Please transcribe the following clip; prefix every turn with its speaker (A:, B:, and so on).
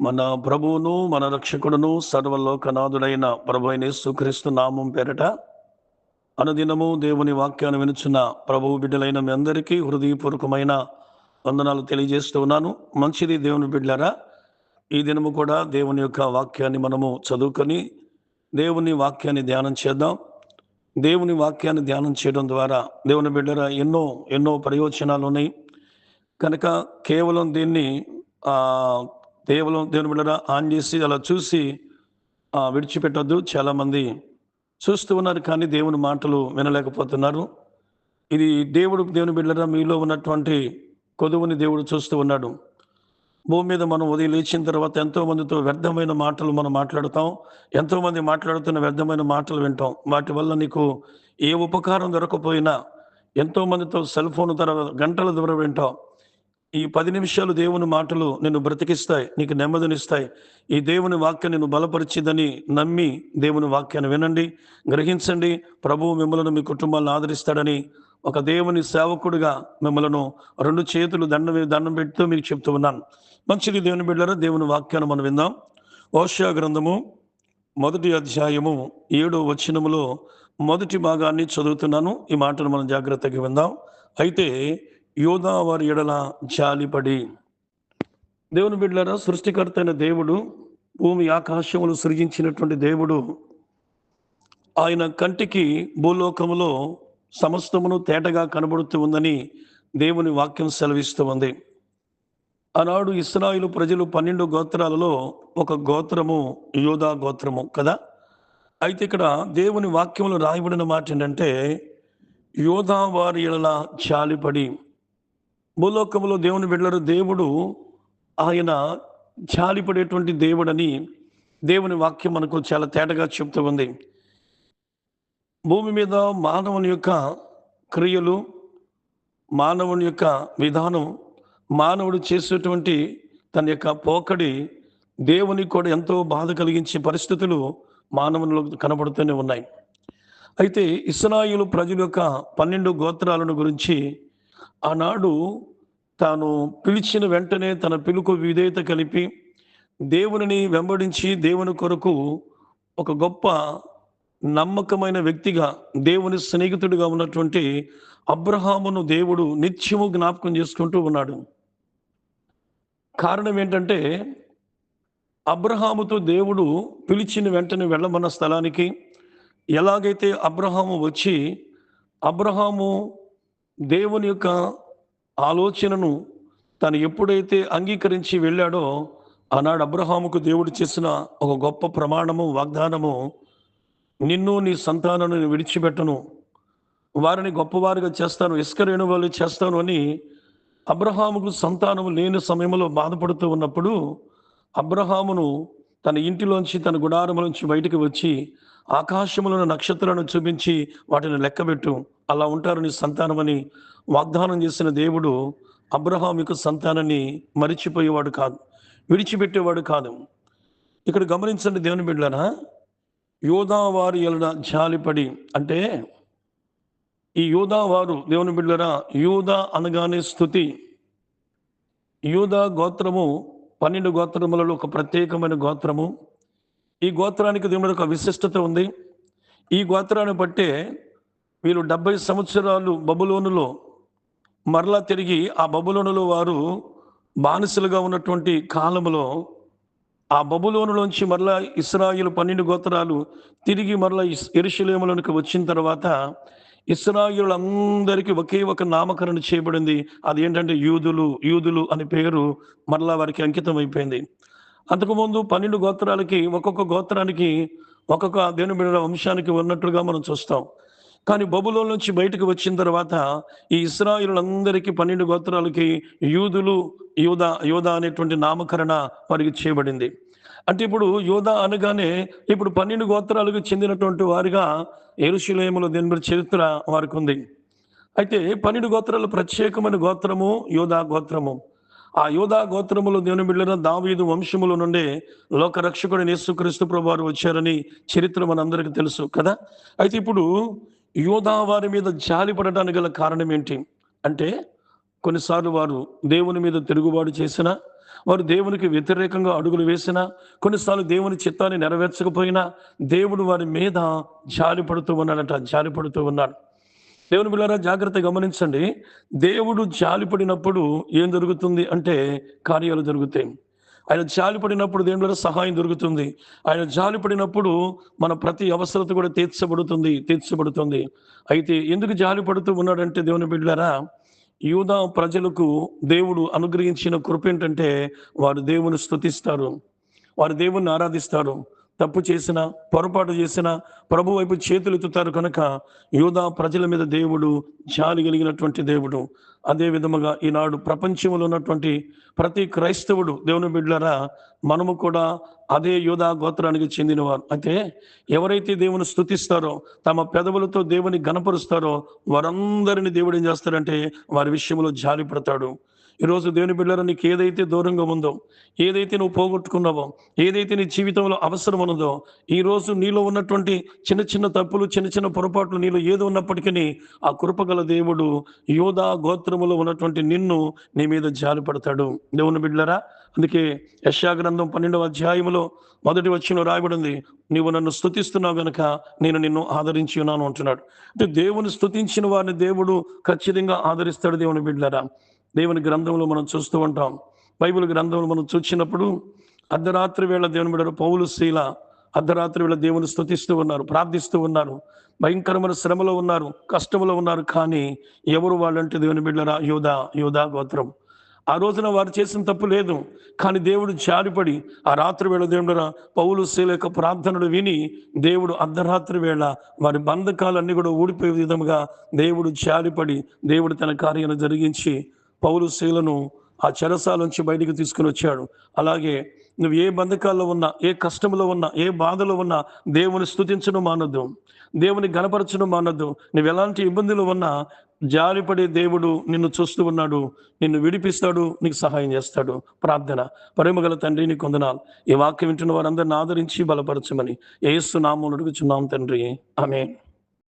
A: మన ప్రభువును మన రక్షకుడును సర్వలోకనాథుడైన ప్రభువైన యేసుక్రీస్తు నామం పేరట అనుదినము దేవుని వాక్యాన్ని వినుచున్న ప్రభువు బిడ్డలైన మీ అందరికీ హృదయపూర్వకమైన వందనాలు తెలియజేస్తూ ఉన్నాను. మంచిది దేవుని బిడ్డలారా, ఈ దినము కూడా దేవుని యొక్క వాక్యాన్ని మనము చదువుకొని దేవుని వాక్యాన్ని ధ్యానం చేద్దాం. దేవుని వాక్యాన్ని ధ్యానం చేయడం ద్వారా దేవుని బిడ్డరా ఎన్నో ఎన్నో ప్రయోజనాలు ఉన్నాయి కనుక కేవలం దీన్ని ఆ దేవుని బిడ్డరా ఆన్ చేసి అలా చూసి విడిచిపెట్టొద్దు. చాలామంది చూస్తూ ఉన్నారు కానీ దేవుని మాటలు వినలేకపోతున్నారు. ఇది దేవుని బిడ్డరా మీలో ఉన్నటువంటి కొదువుని దేవుడు చూస్తూ ఉన్నాడు. భూమి మీద మనం ఉదయం లేచిన తర్వాత ఎంతో మందితో వ్యర్థమైన మాటలు మనం మాట్లాడుతాం. ఎంతో మంది మాట్లాడుతున్న వ్యర్థమైన మాటలు వింటాం. వాటి వల్ల నీకు ఏ ఉపకారం దొరకపోయినా ఎంతో మందితో సెల్ ఫోన్ గంటల దూరం వింటాం. ఈ 10 నిమిషాలు దేవుని మాటలు నిన్ను బ్రతికిస్తాయి, నీకు నెమ్మదినిస్తాయి. ఈ దేవుని వాక్యం నిన్ను బలపరిచిదని నమ్మి దేవుని వాక్యాన్ని వినండి, గ్రహించండి. ప్రభువు మిమ్మల్ని మీ కుటుంబాలను ఆదరిస్తాడని ఒక దేవుని సేవకుడిగా మిమ్మల్ని 2 చేతులు దండం పెడుతూ మీకు చెప్తూ ఉన్నాను. మంచిది దేవుని బిడ్డలారా, దేవుని వాక్యాన్ని మనం విందాం. హోషేయ గ్రంథము 1వ అధ్యాయము 7వ వచనములో మొదటి భాగాన్ని చదువుతున్నాను. ఈ మాటను మనం జాగ్రత్తగా విందాం. అయితే యోధా వారి ఎడల జాలిపడి. దేవుని బిడ్డలారా, సృష్టికర్త అయిన దేవుడు, భూమి ఆకాశములు సృజించినటువంటి దేవుడు, ఆయన కంటికి భూలోకములో సమస్తమును తేటగా కనబడుతూ ఉందని దేవుని వాక్యం సెలవిస్తూ ఉంది. ఆనాడు ఇశ్రాయేలు ప్రజలు 12 గోత్రాలలో ఒక గోత్రము యోధా గోత్రము కదా. అయితే ఇక్కడ దేవుని వాక్యంలో రాయబడిన మాట ఏంటంటే, యోధా వారి ఎడల జాలిపడి. భూలోకములో దేవుని బిడ్డలారా, దేవుడు ఆయన జాలిపడేటువంటి దేవుడని దేవుని వాక్యం మనకు చాలా తేటగా చెప్తూ ఉంది. భూమి మీద మానవుని యొక్క క్రియలు, మానవుని యొక్క విధానం, మానవుడు చేసేటువంటి తన యొక్క పోకడి దేవునికి కూడా ఎంతో బాధ కలిగించే పరిస్థితులు మానవునిలో కనబడుతూనే ఉన్నాయి. అయితే ఇశ్రాయేలు ప్రజల యొక్క 12 గోత్రాలను గురించి ఆనాడు తాను పిలిచిన వెంటనే తన పిలుకు విధేయత కలిపి దేవునిని వెంబడించి దేవుని కొరకు ఒక గొప్ప నమ్మకమైన వ్యక్తిగా, దేవుని స్నేహితుడిగా ఉన్నటువంటి అబ్రహామును దేవుడు నిత్యము జ్ఞాపకం చేసుకుంటూ ఉన్నాడు. కారణం ఏంటంటే, అబ్రహాముతో దేవుడు పిలిచిన వెంటనే వెళ్ళమన్న స్థలానికి ఎలాగైతే అబ్రహాము వచ్చి అబ్రహాము దేవుని యొక్క ఆలోచనను తను ఎప్పుడైతే అంగీకరించి వెళ్ళాడో, ఆనాడు అబ్రహాముకు దేవుడు చేసిన ఒక గొప్ప ప్రమాణము, వాగ్దానము, నిన్ను నీ సంతానాన్ని విడిచిపెట్టను, వారిని గొప్పవారిగా చేస్తాను, ఇస్కరేణు వాళ్ళు చేస్తాను అని అబ్రహాముకు సంతానము లేని సమయంలో బాధపడుతూ ఉన్నప్పుడు అబ్రహామును తన ఇంటిలోంచి, తన గుడారములోంచి బయటికి వచ్చి ఆకాశములను నక్షత్రాలను చూపించి వాటిని లెక్కబెట్టు, అలా ఉంటారు నీ సంతానమని వాగ్దానం చేసిన దేవుడు అబ్రహాముకు సంతానాన్ని మరిచిపోయేవాడు కాదు, విడిచిపెట్టేవాడు కాదు. ఇక్కడ గమనించండి దేవుని బిడ్డలారా, యోధా వారి ఎడల జాలిపడి అంటే, ఈ యోధా వారు దేవుని బిడ్డలారా, యూదా అనగానే స్తుతి. యూదా గోత్రము 12 గోత్రములలో ఒక ప్రత్యేకమైన గోత్రము. ఈ గోత్రానికి దేవుని ఒక విశిష్టత ఉంది. ఈ గోత్రాన్ని బట్టే వీళ్ళు 70 సంవత్సరాలు బబులోనులో మరలా తిరిగి ఆ బబులోనులో వారు బానిసలుగా ఉన్నటువంటి కాలంలో ఆ బబులోనులోంచి మరలా ఇశ్రాయేలు 12 గోత్రాలు తిరిగి మరలా యెరూషలేములోనికి వచ్చిన తర్వాత ఇశ్రాయేలులందరికీ ఒకే ఒక నామకరణ చేయబడింది. అది ఏంటంటే యూదులు అనే పేరు మరలా వారికి అంకితం అయిపోయింది. అంతకుముందు 12 గోత్రాలకి ఒక్కొక్క గోత్రానికి ఒక్కొక్క దేవుని బిడ్డల వంశానికి ఉన్నట్లుగా మనం చూస్తాం. కానీ బబులోను నుంచి బయటకు వచ్చిన తర్వాత ఈ ఇశ్రాయేలులందరికీ 12 గోత్రాలకి యోధా అనేటువంటి నామకరణ వారికి చేయబడింది. అంటే ఇప్పుడు యోధా అనగానే ఇప్పుడు 12 గోత్రాలకు చెందినటువంటి వారిగా యెరూషలేములో దేవుని చరిత్ర వారికి ఉంది. అయితే 12 గోత్రాల ప్రత్యేకమైన గోత్రము యోధా గోత్రము. ఆ యోధా గోత్రములో దేవుని బిడ్డలైన దావీదు వంశముల నుండే లోకరక్షకుడైన యేసుక్రీస్తు ప్రభువారు వచ్చారని చరిత్ర మనందరికీ తెలుసు కదా. అయితే ఇప్పుడు యోధా వారి మీద జాలి పడడానికి గల కారణం ఏంటి అంటే, కొన్నిసార్లు వారు దేవుని మీద తిరుగుబాటు చేసిన, వారు దేవునికి వ్యతిరేకంగా అడుగులు వేసినా, కొన్నిసార్లు దేవుని చిత్తాన్ని నెరవేర్చకపోయినా దేవుడు వారి మీద జాలిపడుతూ ఉన్నాడట, జాలిపడుతూ ఉన్నాడు. దేవుని బిడ్డలారా జాగ్రత్త గమనించండి. దేవుడు జాలిపడినప్పుడు ఏం జరుగుతుంది అంటే కార్యాలు జరుగుతాయి. ఆయన జాలిపడినప్పుడు దేవుని ద్వారా సహాయం దొరుకుతుంది. ఆయన జాలిపడినప్పుడు మన ప్రతి అవసరత కూడా తీర్చబడుతుంది. అయితే ఎందుకు జాలిపడుతూ ఉన్నాడంటే దేవుని బిడ్డలారా, యూదా ప్రజలకు దేవుడు అనుగ్రహించిన కృప ఏంటంటే వారు దేవుని స్తుతిస్తారు, వారు దేవుణ్ణి ఆరాధిస్తారు. తప్పు చేసిన, పొరపాటు చేసిన ప్రభు వైపు చేతులు ఎత్తుతారు కనుక యూదా ప్రజల మీద దేవుడు జాలి కలిగినటువంటి దేవుడు. అదే విధముగా ఈనాడు ప్రపంచంలో ఉన్నటువంటి ప్రతి క్రైస్తవుడు దేవుని బిడ్డలారా, మనము కూడా అదే యూదా గోత్రానికి చెందినవారు. అయితే ఎవరైతే దేవుని స్తుతిస్తారో, తమ పెదవులతో దేవుని గణపరుస్తారో వారందరినీ దేవుడు ఏం చేస్తాడంటే వారి విషయంలో జాలి పడతాడు. ఈరోజు దేవుని బిడ్డలారా, నీకు ఏదైతే దూరంగా ఉందో, ఏదైతే నువ్వు పోగొట్టుకున్నావో, ఏదైతే నీ జీవితంలో అవసరం ఉన్నదో, ఈరోజు నీలో ఉన్నటువంటి చిన్న చిన్న తప్పులు, చిన్న చిన్న పొరపాట్లు నీలో ఏది ఉన్నప్పటికీ ఆ కృపగల దేవుడు యూదా గోత్రములో ఉన్నటువంటి నిన్ను నీ మీద జాలి పడతాడు. దేవుని బిడ్డలారా, అందుకే యెషయా గ్రంథం 12వ అధ్యాయములో మొదటి వచనంలో రాయబడింది, నీవు నన్ను స్తుతిస్తున్నావు గనుక నేను నిన్ను ఆదరించి ఉన్నాను అంటున్నాడు. అంటే దేవుని స్తుతించిన వారిని దేవుడు ఖచ్చితంగా ఆదరిస్తాడు. దేవుని బిడ్డలారా, దేవుని గ్రంథంలో మనం చూస్తూ ఉంటాం. బైబిల్ గ్రంథంలో మనం చూసినప్పుడు అర్ధరాత్రి వేళ దేవుని బిడ్డలు పౌలు, శీల అర్ధరాత్రి వేళ దేవుని స్తుతిస్తూ ఉన్నారు, ప్రార్థిస్తూ ఉన్నారు. భయంకరమైన శ్రమలో ఉన్నారు, కష్టంలో ఉన్నారు. కానీ ఎవరు వాళ్ళంటే దేవుని బిడ్డలారా, యూదా గోత్రం. ఆ రోజున వారు చేసిన తప్పు లేదు, కానీ దేవుడు జాలిపడి ఆ రాత్రి వేళ దేవుడు పౌలు, శీల యొక్క ప్రార్థనలు విని దేవుడు అర్ధరాత్రి వేళ వారి బంధకాలన్నీ కూడా ఊడిపోయే విధముగా దేవుడు జాలిపడి దేవుడు తన కార్యాన్ని జరిగించి పౌలు, శీలను ఆ చెరసాల నుంచి బయటికి తీసుకుని వచ్చాడు. అలాగే నువ్వు ఏ బంధకాల్లో ఉన్నా, ఏ కష్టంలో ఉన్నా, ఏ బాధలో ఉన్నా దేవుని స్తుతించడం మానొద్దు, దేవుని గణపరచడం మానొద్దు. నువ్వు ఎలాంటి ఇబ్బందులు ఉన్నా జాలిపడే దేవుడు నిన్ను చూస్తూ ఉన్నాడు, నిన్ను విడిపిస్తాడు, నీకు సహాయం చేస్తాడు. ప్రార్థన. ప్రేమగల తండ్రి, నీకు వందనాలు. ఈ వాక్యం వింటున్న వారందరిని ఆదరించి బలపరచమని యేసు నామములో అడుగుచున్నాం తండ్రి, ఆమేన్.